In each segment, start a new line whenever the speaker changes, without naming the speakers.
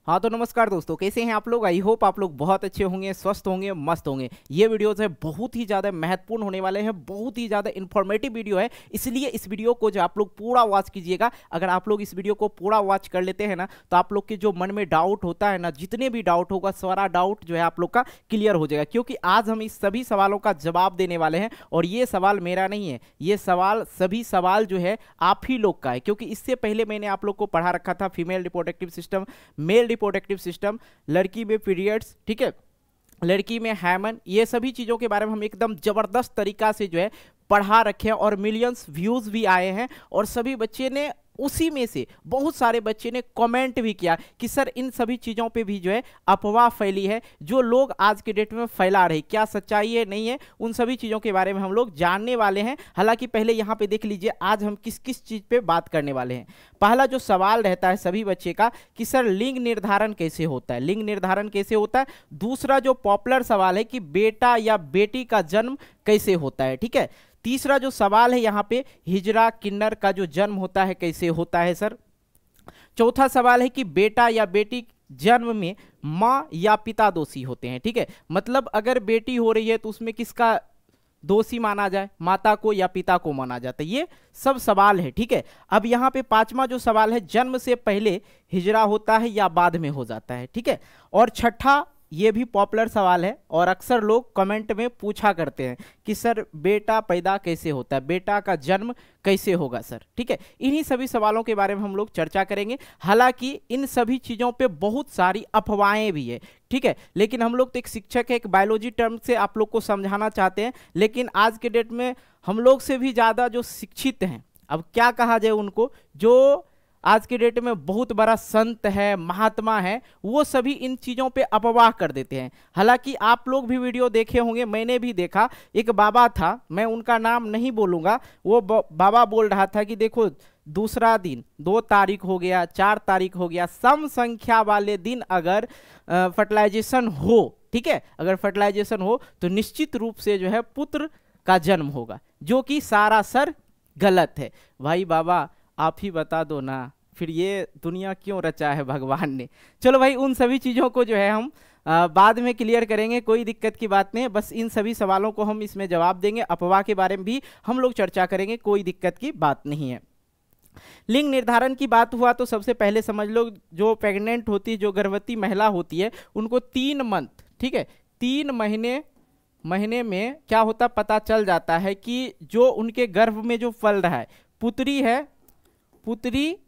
हाँ तो नमस्कार दोस्तों, कैसे हैं आप लोग। आई होप आप लोग बहुत अच्छे होंगे, स्वस्थ होंगे, मस्त होंगे। ये वीडियोस है बहुत ही ज़्यादा महत्वपूर्ण होने वाले हैं, बहुत ही ज़्यादा इन्फॉर्मेटिव वीडियो है, इसलिए इस वीडियो को जो आप लोग पूरा वॉच कीजिएगा। अगर आप लोग इस वीडियो को पूरा वॉच कर लेते हैं ना, तो आप लोग के जो मन में डाउट होता है ना, जितने भी डाउट होगा सारा डाउट जो है आप लोग का क्लियर हो जाएगा। क्योंकि आज हम इस सभी सवालों का जवाब देने वाले हैं, और ये सवाल मेरा नहीं है, ये सभी सवाल जो है आप ही लोग का है। क्योंकि इससे पहले मैंने आप लोग को पढ़ा रखा था female reproductive system, male reproductive system, लड़की में पीरियड्स, ठीक है, लड़की में हैमन, ये सभी चीज़ों के बारे में हम एकदम ज़बरदस्त तरीका से जो है पढ़ा रखे हैं, और मिलियंस व्यूज़ भी आए हैं। और सभी बच्चे ने, उसी में से बहुत सारे बच्चे ने कमेंट भी किया कि सर इन सभी चीज़ों पे भी जो है अफवाह फैली है, जो लोग आज के डेट में फैला रहे, क्या सच्चाई है नहीं है, उन सभी चीज़ों के बारे में हम लोग जानने वाले हैं। हालांकि पहले यहाँ पे देख लीजिए आज हम किस किस चीज़ पे बात करने वाले हैं। पहला जो सवाल रहता है सभी बच्चे का कि सर लिंग निर्धारण कैसे होता है, लिंग निर्धारण कैसे होता है। दूसरा जो पॉपुलर सवाल है कि बेटा या बेटी का जन्म कैसे होता है, ठीक है। तीसरा जो सवाल है यहाँ पे हिजरा किन्नर का जो जन्म होता है कैसे होता है सर। चौथा सवाल है कि बेटा या बेटी जन्म में माँ या पिता दोषी होते हैं, ठीक है। मतलब अगर बेटी हो रही है तो उसमें किसका दोषी माना जाए, माता को या पिता को माना जाता है। ये सब सवाल है, ठीक है। अब यहाँ पे पांचवा जो सवाल है, जन्म से पहले हिजरा होता है या बाद में हो जाता है, ठीक है। और छठा, ये भी पॉपुलर सवाल है और अक्सर लोग कमेंट में पूछा करते हैं कि सर बेटा पैदा कैसे होता है, बेटा का जन्म कैसे होगा सर, ठीक है। इन्हीं सभी सवालों के बारे में हम लोग चर्चा करेंगे। हालांकि इन सभी चीज़ों पे बहुत सारी अफवाहें भी है, ठीक है। लेकिन हम लोग तो एक शिक्षक है, एक बायोलॉजी टर्म से आप लोग को समझाना चाहते हैं। लेकिन आज के डेट में हम लोग से भी ज़्यादा जो शिक्षित हैं, अब क्या कहा जाए उनको, जो आज के डेट में बहुत बड़ा संत है, महात्मा है, वो सभी इन चीज़ों पे अफवाह कर देते हैं। हालांकि आप लोग भी वीडियो देखे होंगे, मैंने भी देखा, एक बाबा था, मैं उनका नाम नहीं बोलूँगा, वो बाबा बोल रहा था कि देखो दूसरा दिन 2 तारीख हो गया, 4 तारीख हो गया, सम संख्या वाले दिन अगर फर्टिलाइजेशन हो, ठीक है, अगर फर्टिलाइजेशन हो तो निश्चित रूप से जो है पुत्र का जन्म होगा, जो कि सरासर गलत है। भाई बाबा आप ही बता दो ना, फिर ये दुनिया क्यों रचा है भगवान ने। चलो भाई उन सभी चीज़ों को जो है हम बाद में क्लियर करेंगे, कोई दिक्कत की बात नहीं है। बस इन सभी सवालों को हम इसमें जवाब देंगे, अफवाह के बारे में भी हम लोग चर्चा करेंगे, कोई दिक्कत की बात नहीं है। लिंग निर्धारण की बात हुआ तो सबसे पहले समझ लो, जो प्रेग्नेंट होती है, जो गर्भवती महिला होती है, उनको 3 मंथ, ठीक है, 3 महीने में क्या होता पता चल जाता है कि जो उनके गर्भ में जो फल रहा है पुत्री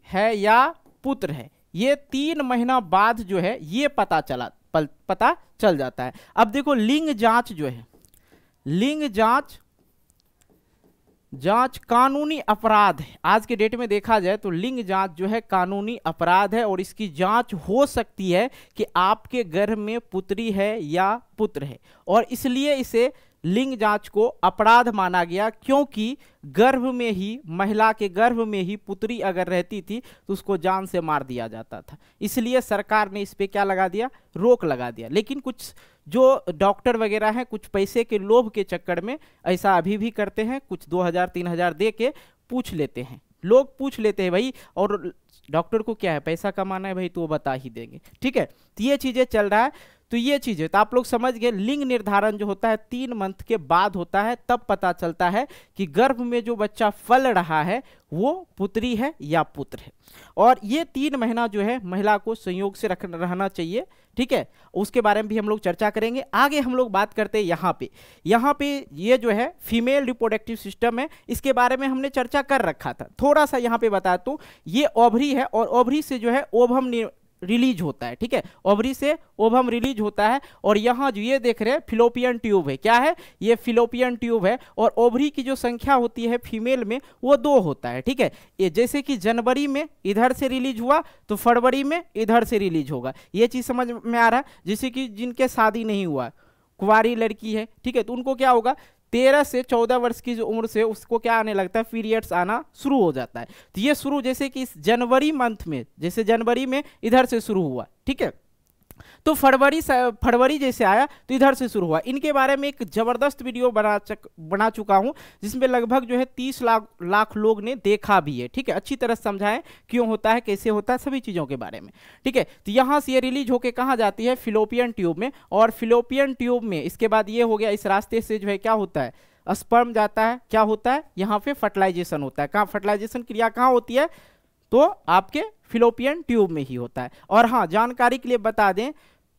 है या पुत्र है। ये 3 महीना बाद जो है ये पता चल जाता है। अब देखो लिंग जांच जो है, लिंग जांच कानूनी अपराध है। आज के डेट में देखा जाए तो लिंग जांच जो है कानूनी अपराध है, और इसकी जांच हो सकती है कि आपके गर्भ में पुत्री है या पुत्र है, और इसलिए इसे लिंग जांच को अपराध माना गया। क्योंकि गर्भ में ही, महिला के गर्भ में ही पुत्री अगर रहती थी तो उसको जान से मार दिया जाता था। इसलिए सरकार ने इस पे क्या लगा दिया, रोक लगा दिया। लेकिन कुछ जो डॉक्टर वगैरह हैं, कुछ पैसे के लोभ के चक्कर में ऐसा अभी भी करते हैं, कुछ 2000-3000 दे के पूछ लेते हैं, लोग पूछ लेते हैं भाई, और डॉक्टर को क्या है, पैसा कमाना है भाई, तो वो बता ही देंगे, ठीक है। तो ये चीज़ें चल रहा है। तो ये चीज़ें तो आप लोग समझ गए। लिंग निर्धारण जो होता है 3 मंथ के बाद होता है, तब पता चलता है कि गर्भ में जो बच्चा फल रहा है वो पुत्री है या पुत्र है। और ये 3 महीना जो है महिला को संयोग से रहना चाहिए, ठीक है। उसके बारे में भी हम लोग चर्चा करेंगे। आगे हम लोग बात करते हैं यहाँ पे ये जो है फीमेल रिप्रोडक्टिव सिस्टम है, इसके बारे में हमने चर्चा कर रखा था। थोड़ा सा यहाँ पे बता दूं, ये ओवरी है, और ओवरी से जो है ओवम रिलीज होता है, ठीक है, ओवरी से ओवम रिलीज होता है। और यहाँ जो ये देख रहे हैं फिलोपियन ट्यूब है, क्या है ये, फिलोपियन ट्यूब है। और ओवरी की जो संख्या होती है फीमेल में वो 2 होता है, ठीक है। ये जैसे कि जनवरी में इधर से रिलीज हुआ तो फरवरी में इधर से रिलीज होगा, ये चीज़ समझ में आ रहा है। जैसे कि जिनके शादी नहीं हुआ, कुंवारी लड़की है, ठीक है, तो उनको क्या होगा, 13 से 14 वर्ष की जो उम्र से उसको क्या आने लगता है, पीरियड्स आना शुरू हो जाता है। तो ये शुरू जैसे कि इस जनवरी मंथ में, जैसे जनवरी में इधर से शुरू हुआ, ठीक है, तो फरवरी जैसे आया तो इधर से शुरू हुआ। इनके बारे में एक जबरदस्त वीडियो बना चुका हूं, जिसमें लगभग जो है 30 लाख लोग ने देखा भी है। ठीक है, अच्छी तरह समझाएं क्यों होता है, कैसे होता है, सभी चीज़ों के बारे में। ठीक है, तो यहाँ से ये रिलीज होकर कहाँ जाती है, फिलोपियन ट्यूब में, और फिलोपियन ट्यूब में इसके बाद ये हो गया, इस रास्ते से जो है क्या होता है, स्पर्म जाता है, क्या होता है यहाँ पे फर्टिलाइजेशन होता है। कहाँ फर्टिलाइजेशन क्रिया कहाँ होती है, तो आपके फिलोपियन ट्यूब में ही होता है। और हाँ, जानकारी के लिए बता दें,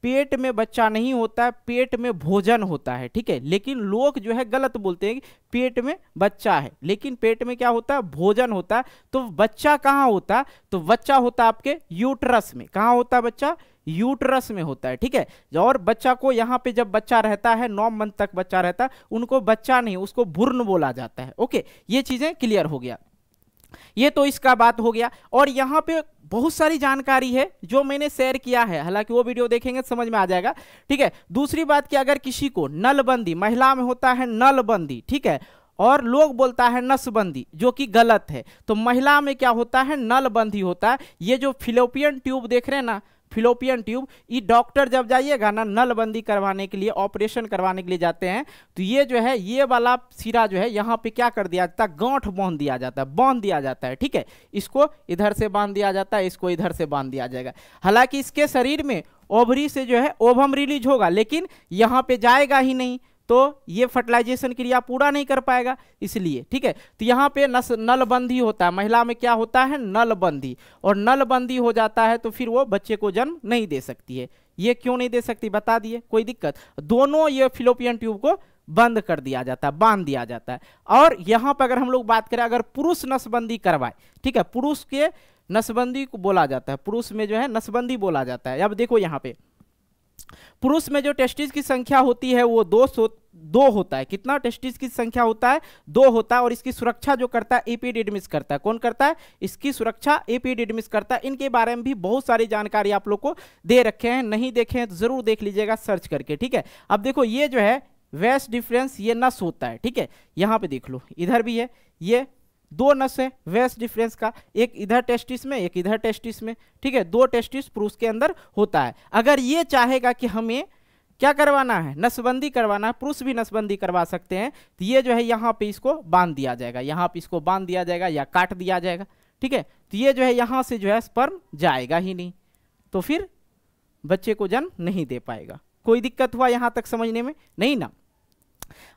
पेट में बच्चा नहीं होता है, पेट में भोजन होता है। ठीक है, लेकिन लोग जो है गलत बोलते हैं कि पेट में बच्चा है, लेकिन पेट में क्या होता है, भोजन होता है। तो बच्चा कहाँ होता है, तो बच्चा होता है आपके यूट्रस में। कहाँ होता है बच्चा, यूट्रस में होता है। ठीक है, और बच्चा को यहाँ पे जब बच्चा रहता है, 9 मंथ तक बच्चा रहता है, उनको बच्चा नहीं, उसको भ्रूण बोला जाता है। ओके, ये चीजें क्लियर हो गया। ये तो इसका बात हो गया। और यहाँ पे बहुत सारी जानकारी है जो मैंने शेयर किया है, हालांकि वो वीडियो देखेंगे तो समझ में आ जाएगा। ठीक है, दूसरी बात कि अगर किसी को नलबंदी, महिला में होता है नलबंदी, ठीक है, और लोग बोलता है नसबंदी, जो कि गलत है। तो महिला में क्या होता है, नलबंदी होता है। ये जो फिलोपियन ट्यूब देख रहे हैं ना, फिलोपियन ट्यूब, ये डॉक्टर जब जाइएगा ना नलबंदी करवाने के लिए, ऑपरेशन करवाने के लिए जाते हैं, तो ये जो है, ये वाला सिरा जो है यहाँ पे क्या कर दिया जाता है, गांठ बांध दिया जाता है, बांध दिया जाता है। ठीक है, इसको इधर से बांध दिया जाता है, इसको इधर से बांध दिया जाएगा। हालांकि इसके शरीर में ओवरी से जो है ओवम रिलीज होगा, लेकिन यहाँ पे जाएगा ही नहीं, तो ये फर्टिलाइजेशन क्रिया पूरा नहीं कर पाएगा, इसलिए। ठीक है, तो यहाँ पे नलबंदी होता है, महिला में क्या होता है, नलबंदी, और नलबंदी हो जाता है तो फिर वो बच्चे को जन्म नहीं दे सकती है। ये क्यों नहीं दे सकती बता दिए, कोई दिक्कत, दोनों ये फिलोपियन ट्यूब को बंद कर दिया जाता है, बांध दिया जाता है। और यहाँ पर अगर हम लोग बात करें, अगर पुरुष नसबंदी करवाए, ठीक है, पुरुष के नसबंदी को बोला जाता है, पुरुष में जो है नसबंदी बोला जाता है। अब देखो यहाँ पे पुरुष में जो टेस्टिस की संख्या होती है वो 2 होता है। कितना टेस्टिस की संख्या होता है, 2 होता है। और इसकी सुरक्षा जो करता है एपिडिडमिस करता है। कौन करता है, इसकी सुरक्षा एपिडिडमिस करता है। इनके बारे में भी बहुत सारी जानकारी आप लोग को दे रखे हैं, नहीं देखे हैं तो जरूर देख लीजिएगा सर्च करके। ठीक है, अब देखो ये जो है वेस्ट डिफरेंस, ये नस होता है। ठीक है, यहाँ पे देख लो, इधर भी है, ये 2 नस है वेस्ट डिफरेंस का, एक इधर टेस्टिस में, एक इधर टेस्टिस में। ठीक है, 2 टेस्टिस पुरुष के अंदर होता है। अगर ये चाहेगा कि हमें क्या करवाना है, नसबंदी करवाना है, पुरुष भी नसबंदी करवा सकते हैं, तो ये जो है यहाँ पे इसको बांध दिया जाएगा, यहाँ पे इसको बांध दिया जाएगा या काट दिया जाएगा। ठीक है, तो ये जो है यहाँ से जो है स्पर्म जाएगा ही नहीं, तो फिर बच्चे को जन्म नहीं दे पाएगा। कोई दिक्कत हुआ यहाँ तक समझने में, नहीं ना।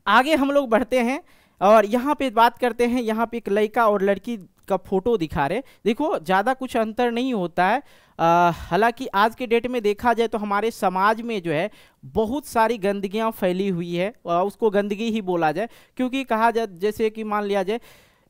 आगे हम लोग बढ़ते हैं और यहाँ पे बात करते हैं। यहाँ पे एक लड़का और लड़की का फोटो दिखा रहे, देखो ज़्यादा कुछ अंतर नहीं होता है। हालांकि आज के डेट में देखा जाए तो हमारे समाज में जो है बहुत सारी गंदगियाँ फैली हुई है, उसको गंदगी ही बोला जाए, क्योंकि कहा जाए जैसे कि मान लिया जाए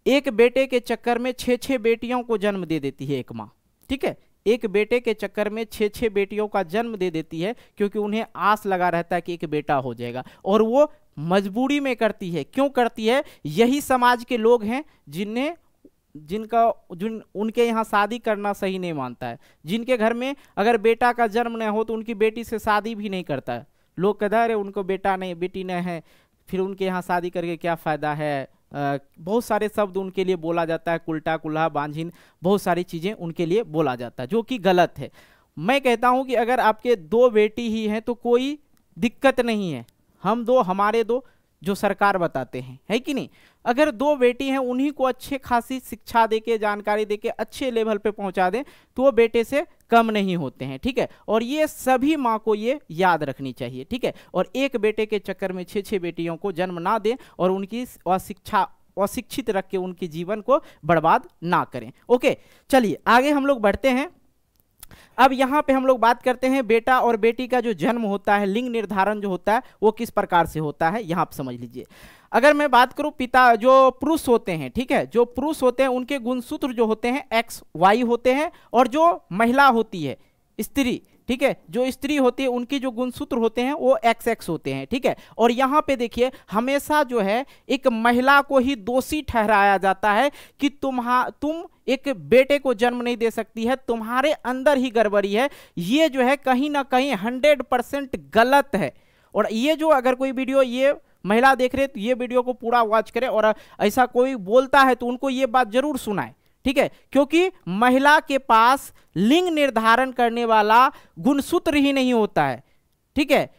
एक बेटे के चक्कर में 6 बेटियों को जन्म दे देती है एक माँ। ठीक है, एक बेटे के चक्कर में 6 बेटियों का जन्म दे देती है, क्योंकि उन्हें आस लगा रहता है कि एक बेटा हो जाएगा, और वो मजबूरी में करती है। क्यों करती है, यही समाज के लोग हैं जिन उनके यहाँ शादी करना सही नहीं मानता है, जिनके घर में अगर बेटा का जन्म न हो तो उनकी बेटी से शादी भी नहीं करता है। लोग कहते हैं उनको बेटा नहीं, बेटी नहीं है, फिर उनके यहाँ शादी करके क्या फ़ायदा है। बहुत सारे शब्द उनके लिए बोला जाता है, कुल्टा कुल्हा बांझिन, बहुत सारी चीज़ें उनके लिए बोला जाता है, जो कि गलत है। मैं कहता हूँ कि अगर आपके 2 बेटी ही हैं तो कोई दिक्कत नहीं है, हम 2 हमारे 2 जो सरकार बताते हैं, है कि नहीं। अगर 2 बेटी हैं उन्हीं को अच्छे खासी शिक्षा देके, जानकारी देके अच्छे लेवल पे पहुंचा दें तो वो बेटे से कम नहीं होते हैं। ठीक है, और ये सभी माँ को ये याद रखनी चाहिए। ठीक है, और एक बेटे के चक्कर में 6 बेटियों को जन्म ना दें और उनकी अशिक्षित रख के उनके जीवन को बर्बाद ना करें। ओके, चलिए आगे हम लोग बढ़ते हैं। अब यहाँ पे हम लोग बात करते हैं बेटा और बेटी का जो जन्म होता है, लिंग निर्धारण जो होता है वो किस प्रकार से होता है, यहाँ पे समझ लीजिए। अगर मैं बात करूँ पिता जो पुरुष होते हैं, ठीक है, जो पुरुष होते हैं उनके गुणसूत्र जो होते हैं XY होते हैं, और जो महिला होती है स्त्री, ठीक है, जो स्त्री होती है उनकी जो गुणसूत्र होते हैं वो XX होते हैं। ठीक है, और यहाँ पे देखिए हमेशा जो है एक महिला को ही दोषी ठहराया जाता है कि तुम एक बेटे को जन्म नहीं दे सकती है, तुम्हारे अंदर ही गड़बड़ी है। ये जो है कहीं ना कहीं 100% गलत है। और ये जो अगर कोई वीडियो ये महिला देख रहे तो ये वीडियो को पूरा वॉच करें, और ऐसा कोई बोलता है तो उनको ये बात जरूर सुनाए। ठीक है, क्योंकि महिला के पास लिंग निर्धारण करने वाला गुणसूत्र ही नहीं होता है, ठीक है,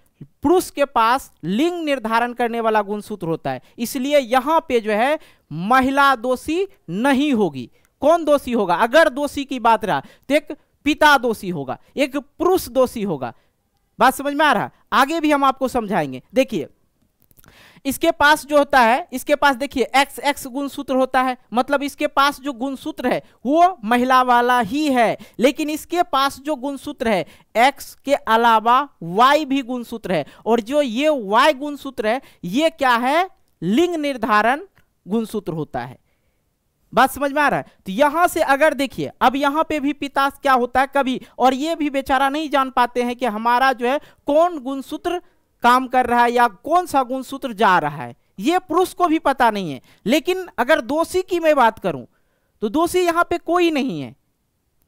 पुरुष के पास लिंग निर्धारण करने वाला गुणसूत्र होता है। इसलिए यहां पे जो है महिला दोषी नहीं होगी। कौन दोषी होगा? अगर दोषी की बात रहा तो एक पिता दोषी होगा, एक पुरुष दोषी होगा। बात समझ में आ रहा? आगे भी हम आपको समझाएंगे। देखिए इसके पास जो होता है, इसके पास देखिए XX गुणसूत्र होता है, मतलब इसके पास जो गुणसूत्र है वो महिला वाला ही है, लेकिन इसके पास जो गुणसूत्र है X के अलावा Y भी गुणसूत्र है, और जो ये Y गुणसूत्र है ये क्या है? लिंग निर्धारण गुणसूत्र होता है। बात समझ में आ रहा है? तो यहां से अगर देखिए, अब यहां पे भी पिता क्या होता है कभी, और ये भी बेचारा नहीं जान पाते हैं कि हमारा जो है कौन गुणसूत्र काम कर रहा है या कौन सा गुणसूत्र जा रहा है, ये पुरुष को भी पता नहीं है। लेकिन अगर दोषी की मैं बात करूं तो दोषी यहां पे कोई नहीं है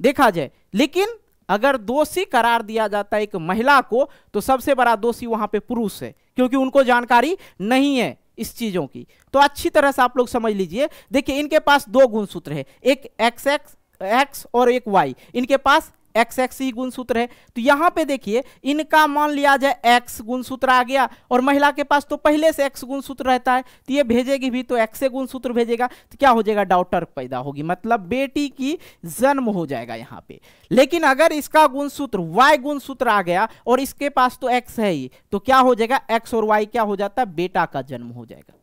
देखा जाए, लेकिन अगर दोषी करार दिया जाता है एक महिला को तो सबसे बड़ा दोषी वहां पे पुरुष है, क्योंकि उनको जानकारी नहीं है इस चीजों की। तो अच्छी तरह से आप लोग समझ लीजिए। देखिए इनके पास दो गुणसूत्र है, एक XX और एक Y। इनके पास XX ही गुणसूत्र है, तो यहां पे देखिए इनका मान लिया जाए X गुणसूत्र आ गया, और महिला के पास तो पहले से X गुणसूत्र रहता है, तो ये भेजेगी भी तो X से गुणसूत्र भेजेगा, तो क्या हो जाएगा? डॉटर पैदा होगी, मतलब बेटी की जन्म हो जाएगा यहां पे। लेकिन अगर इसका गुणसूत्र Y गुणसूत्र आ गया और इसके पास तो X है ही, तो क्या हो जाएगा? X और Y क्या हो जाता है? बेटा का जन्म हो जाएगा।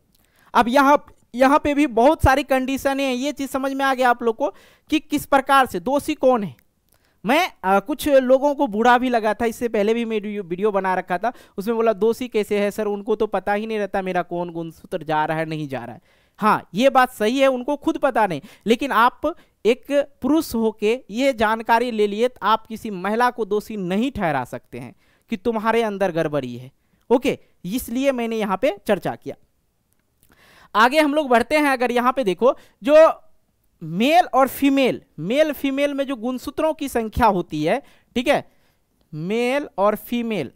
अब यहां पे भी बहुत सारी कंडीशन है, ये चीज समझ में आ गया आप लोग को कि किस प्रकार से दोषी कौन है। मैं कुछ लोगों को बुरा भी लगा था, इससे पहले भी मैं वीडियो बना रखा था, उसमें बोला दोषी कैसे है सर, उनको तो पता ही नहीं रहता मेरा कौन गुणसूत्र जा रहा है नहीं जा रहा है। हाँ ये बात सही है, उनको खुद पता नहीं, लेकिन आप एक पुरुष होके ये जानकारी ले लिए तो आप किसी महिला को दोषी नहीं ठहरा सकते हैं कि तुम्हारे अंदर गड़बड़ी है। ओके, इसलिए मैंने यहाँ पे चर्चा किया। आगे हम लोग बढ़ते हैं। अगर यहाँ पे देखो जो मेल और फीमेल, मेल फीमेल में जो गुणसूत्रों की संख्या होती है, ठीक है, मेल और फीमेल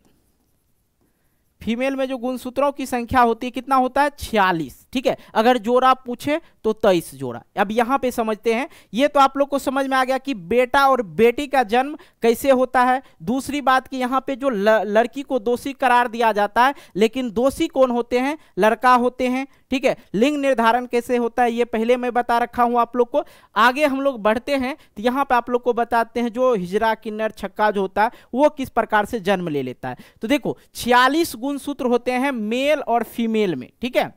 में जो गुणसूत्रों की संख्या होती है कितना होता है? 46, ठीक है। अगर जोड़ा पूछे तो 23 जोड़ा। अब यहां पे समझते हैं, ये तो आप लोग को समझ में आ गया कि बेटा और बेटी का जन्म कैसे होता है। दूसरी बात कि यहां पे जो लड़की को दोषी करार दिया जाता है, लेकिन दोषी कौन होते हैं? लड़का होते हैं, ठीक है। लिंग निर्धारण कैसे होता है ये पहले मैं बता रखा हूं आप लोग को। आगे हम लोग बढ़ते हैं तो यहां पे आप लोग को बताते हैं जो हिजरा किन्नर छक्का जो होता है वो किस प्रकार से जन्म ले लेता है। तो देखो 46 गुणसूत्र होते हैं मेल और फीमेल में, ठीक है।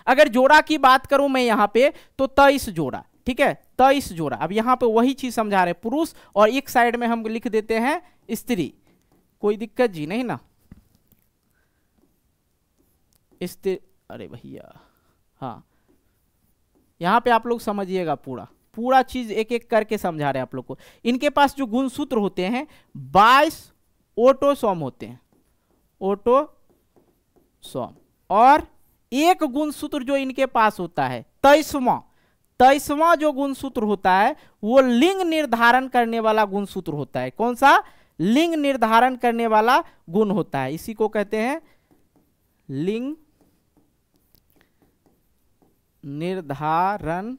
अगर जोड़ा की बात करूं मैं यहां पे तो 23 जोड़ा, ठीक है, 23 जोड़ा। अब यहां पे वही चीज समझा रहे पुरुष, और एक साइड में हम लिख देते हैं स्त्री। कोई दिक्कत जी नहीं ना? स्त्री, अरे भैया हाँ, यहां पे आप लोग समझिएगा, पूरा चीज एक एक करके समझा रहे हैं आप लोग को। इनके पास जो गुणसूत्र होते हैं 22 ऑटोसोम होते हैं, ऑटोसोम, और एक गुणसूत्र जो इनके पास होता है 23वां जो गुणसूत्र होता है वो लिंग निर्धारण करने वाला गुणसूत्र होता है। कौन सा? लिंग निर्धारण करने वाला गुण होता है, इसी को कहते हैं लिंग निर्धारण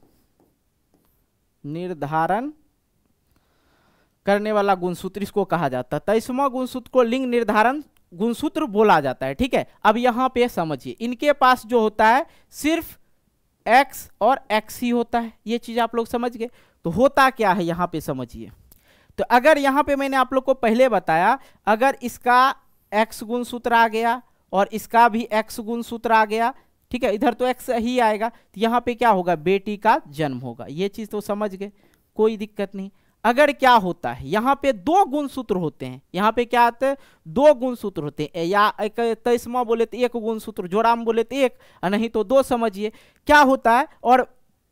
करने वाला गुणसूत्र इसको कहा जाता है। 23वां गुणसूत्र को लिंग निर्धारण गुणसूत्र बोला जाता है, ठीक है। अब यहां पे समझिए इनके पास जो होता है सिर्फ X और X ही होता है, ये चीज आप लोग समझ गए। तो होता क्या है यहां पे समझिए। तो अगर यहां पे मैंने आप लोग को पहले बताया, अगर इसका X गुणसूत्र आ गया और इसका भी X गुणसूत्र आ गया, ठीक है, इधर तो X ही आएगा, तो यहां पे क्या होगा? बेटी का जन्म होगा। ये चीज तो समझ गए, कोई दिक्कत नहीं। अगर क्या होता है यहां पे दो गुणसूत्र होते हैं, यहां पे क्या आते हैं? दो गुणसूत्र होते हैं, या 23वां बोले तो एक गुणसूत्र, जोड़ा में बोले तो एक, नहीं तो दो, समझिए क्या होता है। और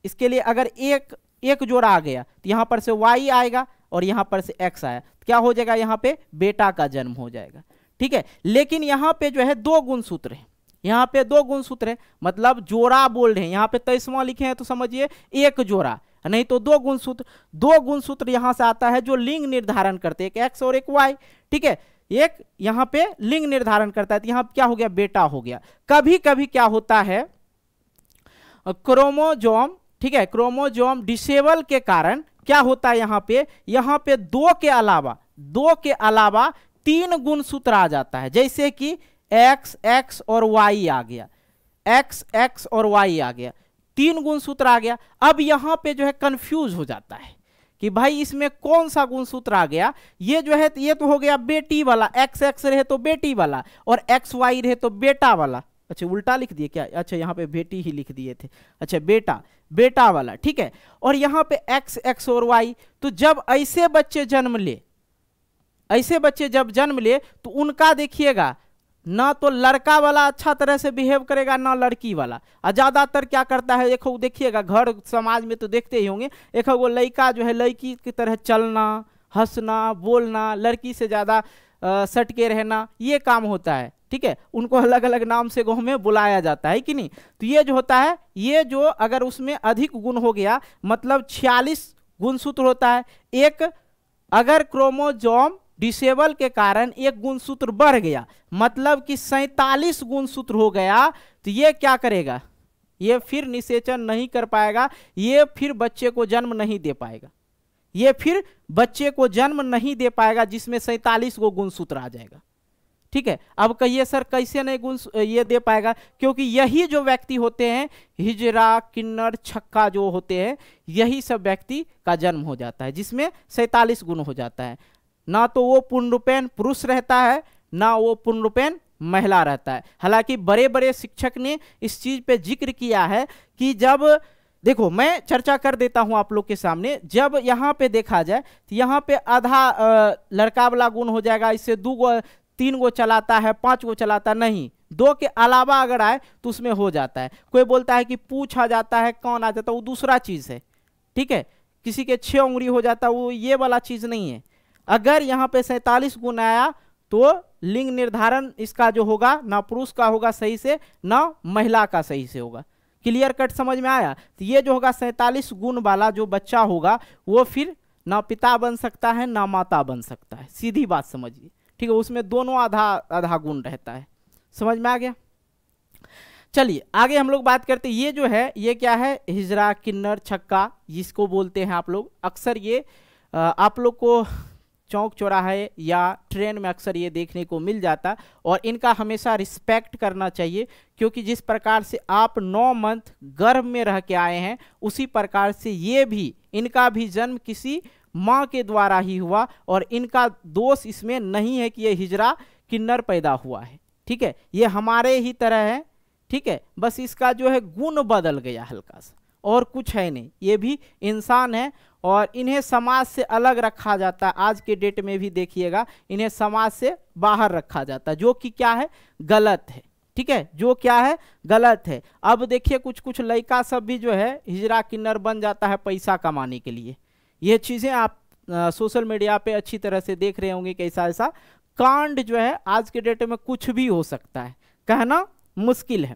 इसके लिए अगर एक जोड़ा आ गया तो यहां पर से Y आएगा और यहां पर से X आया, तो क्या हो जाएगा? यहां पे बेटा का जन्म हो जाएगा, ठीक है। लेकिन यहां पे जो है दो गुणसूत्र है, यहां पे दो गुणसूत्र है, मतलब जोड़ा बोल रहे हैं। यहां पे 23वां लिखे हैं तो समझिए एक जोड़ा, नहीं तो दो गुणसूत्र यहां से आता है जो लिंग निर्धारण करते हैं, एक X और एक Y, ठीक है। एक यहां पे लिंग निर्धारण करता है, तो यहां क्या हो गया? बेटा हो गया। कभी कभी क्या होता है क्रोमोजोम ठीक है, क्रोमोसोम डिसेबल के कारण क्या होता है, यहाँ पे दो के अलावा 3 गुणसूत्र आ जाता है, जैसे कि एक्स एक्स और वाई आ गया, एक्स एक्स और वाई आ गया, 3 गुणसूत्र आ गया। अब यहाँ पे जो है कंफ्यूज हो जाता है कि भाई इसमें कौन सा गुणसूत्र आ गया, ये जो है ये तो हो गया बेटी वाला, एक्स एक्स रहे तो बेटी वाला और एक्स वाई रहे तो बेटा वाला। अच्छा उल्टा लिख दिए क्या, अच्छा यहाँ पे बेटी ही लिख दिए थे, अच्छा बेटा वाला, ठीक है। और यहाँ पे एक्स एक्स और वाई, तो जब ऐसे बच्चे जब जन्म ले तो उनका देखिएगा ना तो लड़का वाला अच्छा तरह से बिहेव करेगा ना लड़की वाला। और ज्यादातर क्या करता है, देखिएगा घर समाज में तो देखते ही होंगे, एक वो लड़का जो है लड़की की तरह चलना, हंसना, बोलना, लड़की से ज्यादा सट के रहना, ये काम होता है, ठीक है। उनको अलग अलग नाम से गाँव में बुलाया जाता है कि नहीं। तो ये जो होता है, ये जो अगर उसमें अधिक गुण हो गया, मतलब 46 गुणसूत्र होता है, एक अगर क्रोमोसोम डिसेबल के कारण 1 गुणसूत्र बढ़ गया, मतलब कि 47 गुणसूत्र हो गया, तो ये क्या करेगा, ये फिर निषेचन नहीं कर पाएगा, ये फिर बच्चे को जन्म नहीं दे पाएगा, जिसमें 47 गो गुणसूत्र आ जाएगा, ठीक है। अब कहिए सर कैसे नहीं गुण ये दे पाएगा, क्योंकि यही जो व्यक्ति होते हैं हिजरा, किन्नर, छक्का जो होते हैं, यही सब व्यक्ति का जन्म हो जाता है जिसमें 47 गुण हो जाता है। ना तो वो पूर्णरूपेण पुरुष रहता है, ना वो पूर्णरूपेण महिला रहता है। हालांकि बड़े बड़े शिक्षक ने इस चीज पे जिक्र किया है कि जब देखो, मैं चर्चा कर देता हूं आप लोग के सामने, जब यहाँ पे देखा जाए तो यहाँ पे आधा लड़का वाला गुण हो जाएगा, इससे 2 गो 3 गो चलाता है, 5 गो चलाता नहीं, 2 के अलावा अगर आए तो उसमें हो जाता है। कोई बोलता है कि पूछ आ जाता है, कौन आ जाता है, वो दूसरा चीज है, ठीक है। किसी के 6 उंगली हो जाता है, वो ये वाला चीज नहीं है। अगर यहाँ पे 47 गुण आया तो लिंग निर्धारण इसका जो होगा ना पुरुष का होगा सही से, ना महिला का सही से होगा। क्लियर कट समझ में आया। तो ये जो होगा 47 गुण वाला जो बच्चा होगा, वो फिर ना पिता बन सकता है ना माता बन सकता है, सीधी बात समझिए, ठीक है। उसमें दोनों आधा गुण रहता है, समझ में आ गया। चलिए आगे हम लोग बात करते हैं, ये जो है ये क्या है, हिजरा, किन्नर, छक्का जिसको बोलते हैं आप लोग। अक्सर ये आप लोग को चौक चौराहे या ट्रेन में अक्सर ये देखने को मिल जाता, और इनका हमेशा रिस्पेक्ट करना चाहिए, क्योंकि जिस प्रकार से आप 9 मंथ गर्भ में रह के आए हैं, उसी प्रकार से ये भी, इनका भी जन्म किसी माँ के द्वारा ही हुआ, और इनका दोष इसमें नहीं है कि ये हिजरा किन्नर पैदा हुआ है, ठीक है। ये हमारे ही तरह है, ठीक है, बस इसका जो है गुण बदल गया हल्का सा, और कुछ है नहीं। ये भी इंसान है और इन्हें समाज से अलग रखा जाता है। आज के डेट में भी देखिएगा इन्हें समाज से बाहर रखा जाता है, जो कि क्या है, गलत है, ठीक है, जो क्या है, गलत है। अब देखिए कुछ लड़का सब भी जो है हिजरा किन्नर बन जाता है पैसा कमाने के लिए। ये चीज़ें आप सोशल मीडिया पे अच्छी तरह से देख रहे होंगे, कैसा ऐसा कांड जो है आज के डेट में कुछ भी हो सकता है, कहना मुश्किल है,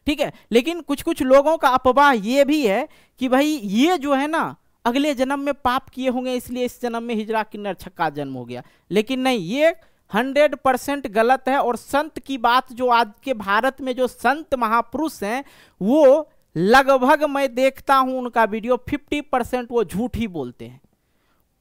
ठीक है। लेकिन कुछ लोगों का अफवाह ये भी है कि भाई ये जो है ना अगले जन्म में पाप किए होंगे, इसलिए इस जन्म में हिजरा किन्नर छक्का जन्म हो गया। लेकिन नहीं, ये 100% गलत है। और संत की बात, जो आज के भारत में जो संत महापुरुष हैं, वो लगभग मैं देखता हूं उनका वीडियो 50% वो झूठ ही बोलते हैं।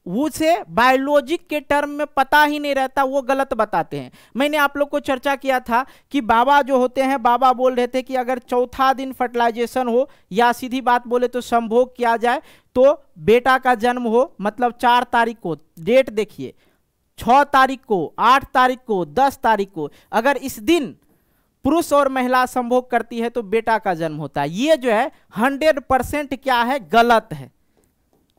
उसे बायोलॉजिक के टर्म में पता ही नहीं रहता, वो गलत बताते हैं। मैंने आप लोग को चर्चा किया था कि बाबा जो होते हैं, बाबा बोल रहे थे कि अगर चौथा दिन फर्टिलाइजेशन हो, या सीधी बात बोले तो संभोग किया जाए, तो बेटा का जन्म हो, मतलब 4 तारीख को, डेट देखिए 6 तारीख को, 8 तारीख को, 10 तारीख को, अगर इस दिन पुरुष और महिला संभोग करती है तो बेटा का जन्म होता है। ये जो है 100% क्या है, गलत है,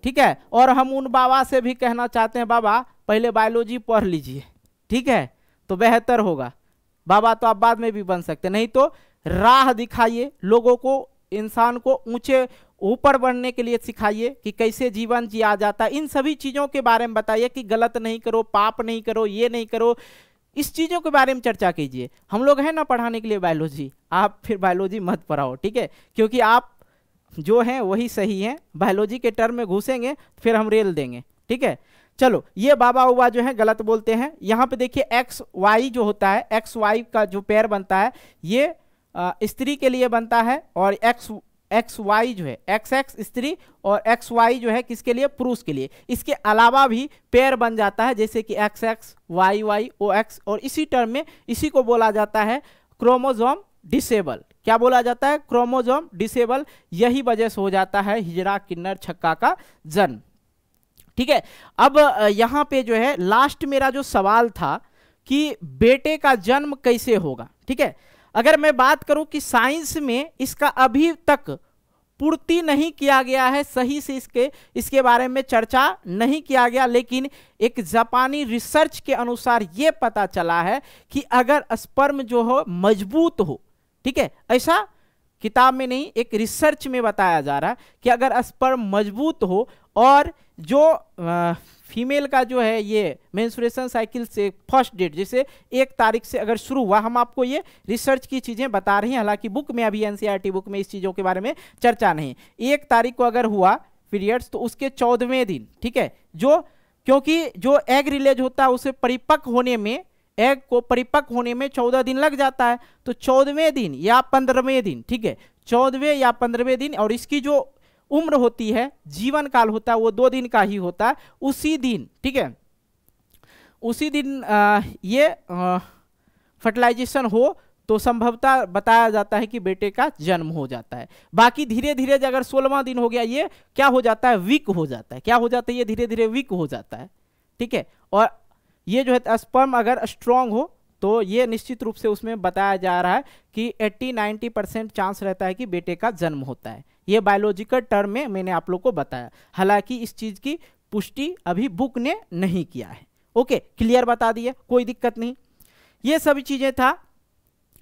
ठीक है। और हम उन बाबा से भी कहना चाहते हैं, बाबा पहले बायोलॉजी पढ़ लीजिए, ठीक है, तो बेहतर होगा। बाबा तो आप बाद में भी बन सकते, नहीं तो राह दिखाइए लोगों को, इंसान को ऊंचे ऊपर बढ़ने के लिए सिखाइए कि कैसे जीवन जिया जाता है। इन सभी चीज़ों के बारे में बताइए कि गलत नहीं करो, पाप नहीं करो, ये नहीं करो, इस चीज़ों के बारे में चर्चा कीजिए। हम लोग हैं ना पढ़ाने के लिए बायोलॉजी, आप फिर बायोलॉजी मत पढ़ाओ, ठीक है, क्योंकि आप जो हैं वही सही हैं। बायोलॉजी के टर्म में घुसेंगे फिर हम रेल देंगे, ठीक है। चलो, ये बाबा उबा जो है गलत बोलते हैं। यहाँ पे देखिए एक्स वाई जो होता है, एक्स वाई का जो पेयर बनता है, ये स्त्री के लिए बनता है, और एक्स एक्स वाई जो है एक्स एक्स स्त्री और एक्स वाई जो है किसके लिए, पुरुष के लिए। इसके अलावा भी पेयर बन जाता है, जैसे कि X X Y Y O X, और इसी टर्म में इसी को बोला जाता है क्रोमोसोम डिसेबल। क्या बोला जाता है, क्रोमोसोम डिसेबल। यही वजह से हो जाता है हिजड़ा किन्नर छक्का का जन्म। ठीक है, अब यहाँ पे जो है लास्ट मेरा जो सवाल था कि बेटे का जन्म कैसे होगा। ठीक है, अगर मैं बात करूं कि साइंस में इसका अभी तक पूर्ति नहीं किया गया है, सही से इसके बारे में चर्चा नहीं किया गया, लेकिन एक जापानी रिसर्च के अनुसार यह पता चला है कि अगर स्पर्म जो हो मजबूत हो, ठीक है, ऐसा किताब में नहीं, एक रिसर्च में बताया जा रहा है कि अगर स्पर्म मजबूत हो और जो फीमेल का जो है ये मेंस्ट्रुएशन साइकिल से फर्स्ट डेट जैसे 1 तारीख से अगर शुरू हुआ, हम आपको ये रिसर्च की चीज़ें बता रही हैं, हालांकि बुक में अभी एनसीईआरटी बुक में इस चीज़ों के बारे में चर्चा नहीं। 1 तारीख को अगर हुआ पीरियड्स तो उसके 14वें दिन, ठीक है, जो क्योंकि जो एग रिलीज होता है उसे परिपक्व होने में, एग को परिपक्व होने में 14 दिन लग जाता है, तो 14वें दिन या 15वें दिन, ठीक है, 14वें या 15वें दिन, और इसकी जो उम्र होती है, जीवन काल होता है, वो 2 दिन का ही होता है। उसी दिन, ठीक है, उसी दिन ये फर्टिलाइजेशन हो तो संभवतः बताया जाता है कि बेटे का जन्म हो जाता है। बाकी धीरे धीरे अगर 16वां दिन हो गया, ये क्या हो जाता है, वीक हो जाता है। क्या हो जाता है, ये धीरे धीरे वीक हो जाता है। ठीक है, और ये जो है स्पर्म अगर स्ट्रांग हो तो ये निश्चित रूप से उसमें बताया जा रहा है कि 80-90% चांस रहता है कि बेटे का जन्म होता है। ये बायोलॉजिकल टर्म में मैंने आप लोग को बताया, हालांकि इस चीज की पुष्टि अभी बुक ने नहीं किया है। ओके, क्लियर बता दिए, कोई दिक्कत नहीं। ये सभी चीजें था।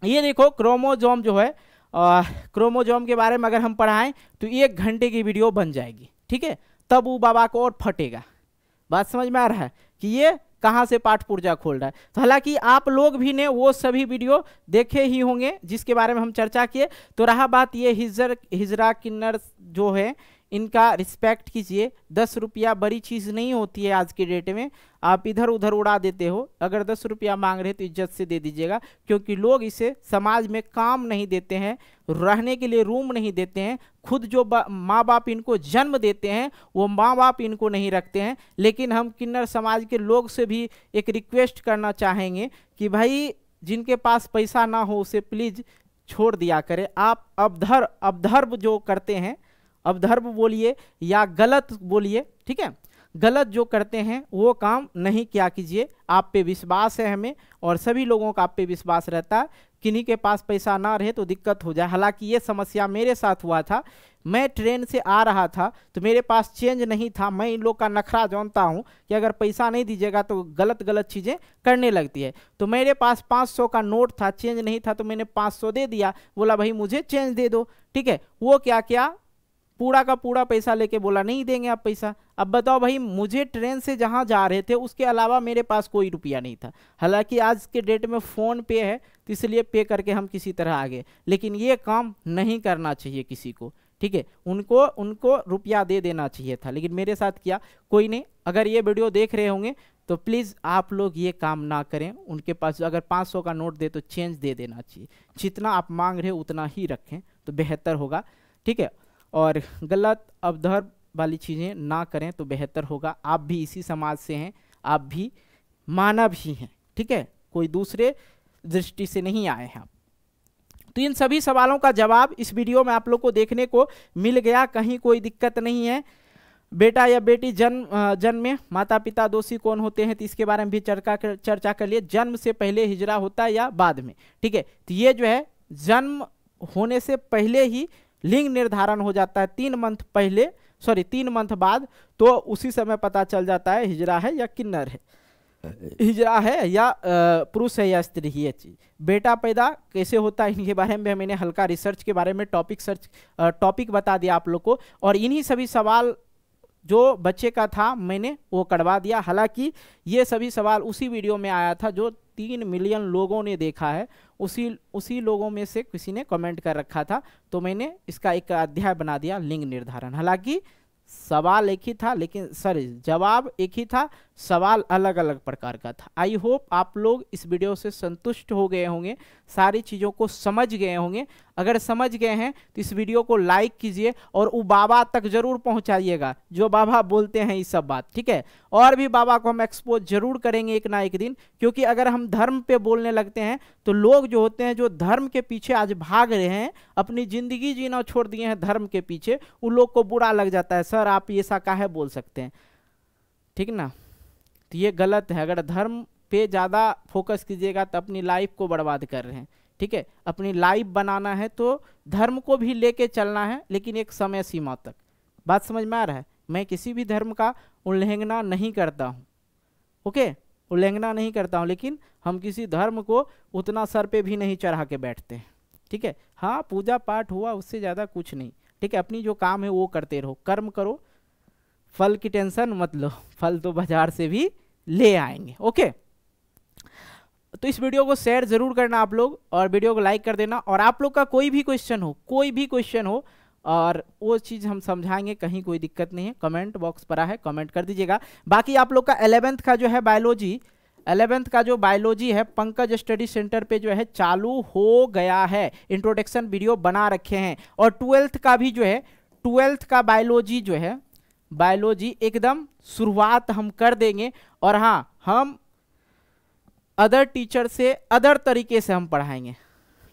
ये देखो क्रोमोजोम जो है, क्रोमोजोम के बारे में अगर हम पढ़ाएं तो 1 घंटे की वीडियो बन जाएगी। ठीक है, तब वो बाबा को और फटेगा। बात समझ में आ रहा है कि ये कहाँ से पाठ पुर्जा खोल रहा है। तो हालांकि आप लोग भी ने वो सभी वीडियो देखे ही होंगे जिसके बारे में हम चर्चा किए। तो रहा बात ये हिजड़ा किन्नर जो है, इनका रिस्पेक्ट कीजिए। 10 रुपया बड़ी चीज़ नहीं होती है आज के डेट में, आप इधर उधर उड़ा देते हो। अगर 10 रुपया मांग रहे तो इज्जत से दे दीजिएगा, क्योंकि लोग इसे समाज में काम नहीं देते हैं, रहने के लिए रूम नहीं देते हैं। खुद जो माँ बाप इनको जन्म देते हैं वो माँ बाप इनको नहीं रखते हैं। लेकिन हम किन्नर समाज के लोग से भी एक रिक्वेस्ट करना चाहेंगे कि भाई जिनके पास पैसा ना हो उसे प्लीज़ छोड़ दिया करें। आप अवधर्व जो करते हैं, अवधर्व बोलिए या गलत बोलिए, ठीक है, गलत जो करते हैं वो काम नहीं किया कीजिए। आप पे विश्वास है हमें, और सभी लोगों का आप पे विश्वास रहता है। किन्हीं के पास पैसा ना रहे तो दिक्कत हो जाए। हालांकि ये समस्या मेरे साथ हुआ था। मैं ट्रेन से आ रहा था तो मेरे पास चेंज नहीं था। मैं इन लोग का नखरा जानता हूँ कि अगर पैसा नहीं दीजिएगा तो गलत गलत चीज़ें करने लगती है। तो मेरे पास 500 का नोट था, चेंज नहीं था, तो मैंने 500 दे दिया। बोला भाई मुझे चेंज दे दो, ठीक है। वो क्या किया, पूरा का पूरा पैसा लेके बोला नहीं देंगे आप पैसा। अब बताओ भाई, मुझे ट्रेन से जहाँ जा रहे थे उसके अलावा मेरे पास कोई रुपया नहीं था। हालांकि आज के डेट में फ़ोन पे है तो इसलिए पे करके हम किसी तरह आ गए, लेकिन ये काम नहीं करना चाहिए किसी को, ठीक है। उनको रुपया दे देना चाहिए था, लेकिन मेरे साथ किया। कोई नहीं, अगर ये वीडियो देख रहे होंगे तो प्लीज़ आप लोग ये काम ना करें। उनके पास अगर 500 का नोट दे तो चेंज दे देना चाहिए। जितना आप मांग रहे हो उतना ही रखें तो बेहतर होगा, ठीक है। और गलत अवधर्व वाली चीज़ें ना करें तो बेहतर होगा। आप भी इसी समाज से हैं, आप भी मानव ही हैं, ठीक है, कोई दूसरे दृष्टि से नहीं आए हैं। तो इन सभी सवालों का जवाब इस वीडियो में आप लोग को देखने को मिल गया, कहीं कोई दिक्कत नहीं है। बेटा या बेटी जन्म में माता पिता दोषी कौन होते हैं तो इसके बारे में भी चर्चा कर लिए। जन्म से पहले हिजड़ा होता है या बाद में, ठीक है। तो ये जो है जन्म होने से पहले ही लिंग निर्धारण हो जाता है। 3 मंथ बाद, तो उसी समय पता चल जाता है हिजड़ा है या किन्नर है, हिजड़ा है या पुरुष है या स्त्री है। ये चीज बेटा पैदा कैसे होता है इनके बारे में मैंने हल्का रिसर्च के बारे में टॉपिक बता दिया आप लोग को। और इन्हीं सभी सवाल जो बच्चे का था मैंने वो करवा दिया। हालांकि ये सभी सवाल उसी वीडियो में आया था जो 3 मिलियन लोगों ने देखा है। उसी लोगों में से किसी ने कमेंट कर रखा था, तो मैंने इसका एक अध्याय बना दिया लिंग निर्धारण। हालांकि सवाल एक ही था, लेकिन जवाब एक ही था, सवाल अलग अलग प्रकार का था। आई होप आप लोग इस वीडियो से संतुष्ट हो गए होंगे, सारी चीज़ों को समझ गए होंगे। अगर समझ गए हैं तो इस वीडियो को लाइक कीजिए और वो बाबा तक जरूर पहुंचाइएगा जो बाबा बोलते हैं ये सब बात, ठीक है। और भी बाबा को हम एक्सपोज जरूर करेंगे एक ना एक दिन, क्योंकि अगर हम धर्म पे बोलने लगते हैं तो लोग जो होते हैं, जो धर्म के पीछे आज भाग रहे हैं, अपनी जिंदगी जीना छोड़ दिए हैं धर्म के पीछे, उन लोग को बुरा लग जाता है, सर आप ऐसा काहे बोल सकते हैं, ठीक ना। तो ये गलत है। अगर धर्म पे ज़्यादा फोकस कीजिएगा तो अपनी लाइफ को बर्बाद कर रहे हैं, ठीक है। अपनी लाइफ बनाना है तो धर्म को भी लेके चलना है, लेकिन एक समय सीमा तक। बात समझ में आ रहा है। मैं किसी भी धर्म का उल्लंघना नहीं करता हूँ, ओके, उल्लंघना नहीं करता हूँ, लेकिन हम किसी धर्म को उतना सर पे भी नहीं चढ़ा के बैठते हैं, ठीक है। हाँ, पूजा पाठ हुआ, उससे ज़्यादा कुछ नहीं, ठीक है। अपनी जो काम है वो करते रहो, कर्म करो, फल की टेंशन मत लो, फल तो बाजार से भी ले आएंगे, ओके। तो इस वीडियो को शेयर जरूर करना आप लोग, और वीडियो को लाइक कर देना। और आप लोग का कोई भी क्वेश्चन हो और वो चीज़ हम समझाएंगे, कहीं कोई दिक्कत नहीं है। कमेंट बॉक्स पर है, कमेंट कर दीजिएगा। बाकी आप लोग का 11th का जो है बायोलॉजी, 11th का जो बायोलॉजी है पंकज स्टडी सेंटर पे जो है चालू हो गया है, इंट्रोडक्शन वीडियो बना रखे हैं। और 12th का भी जो है, 12th का बायोलॉजी जो है, बायोलॉजी एकदम शुरुआत हम कर देंगे। और हाँ, हम अदर टीचर से अदर तरीके से हम पढ़ाएंगे।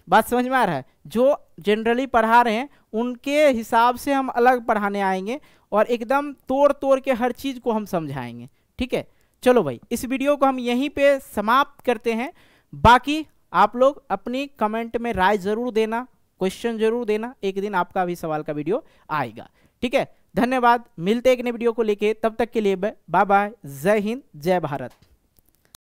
बात समझ में आ रहा है। जो जनरली पढ़ा रहे हैं उनके हिसाब से हम अलग पढ़ाने आएंगे, और एकदम तोड़ तोड़ के हर चीज़ को हम समझाएंगे, ठीक है। चलो भाई, इस वीडियो को हम यहीं पे समाप्त करते हैं। बाकी आप लोग अपनी कमेंट में राय जरूर देना, क्वेश्चन जरूर देना, एक दिन आपका भी सवाल का वीडियो आएगा, ठीक है। धन्यवाद, मिलते हैं एक नए वीडियो को लेके, तब तक के लिए बाय बाय, जय हिंद, जय भारत।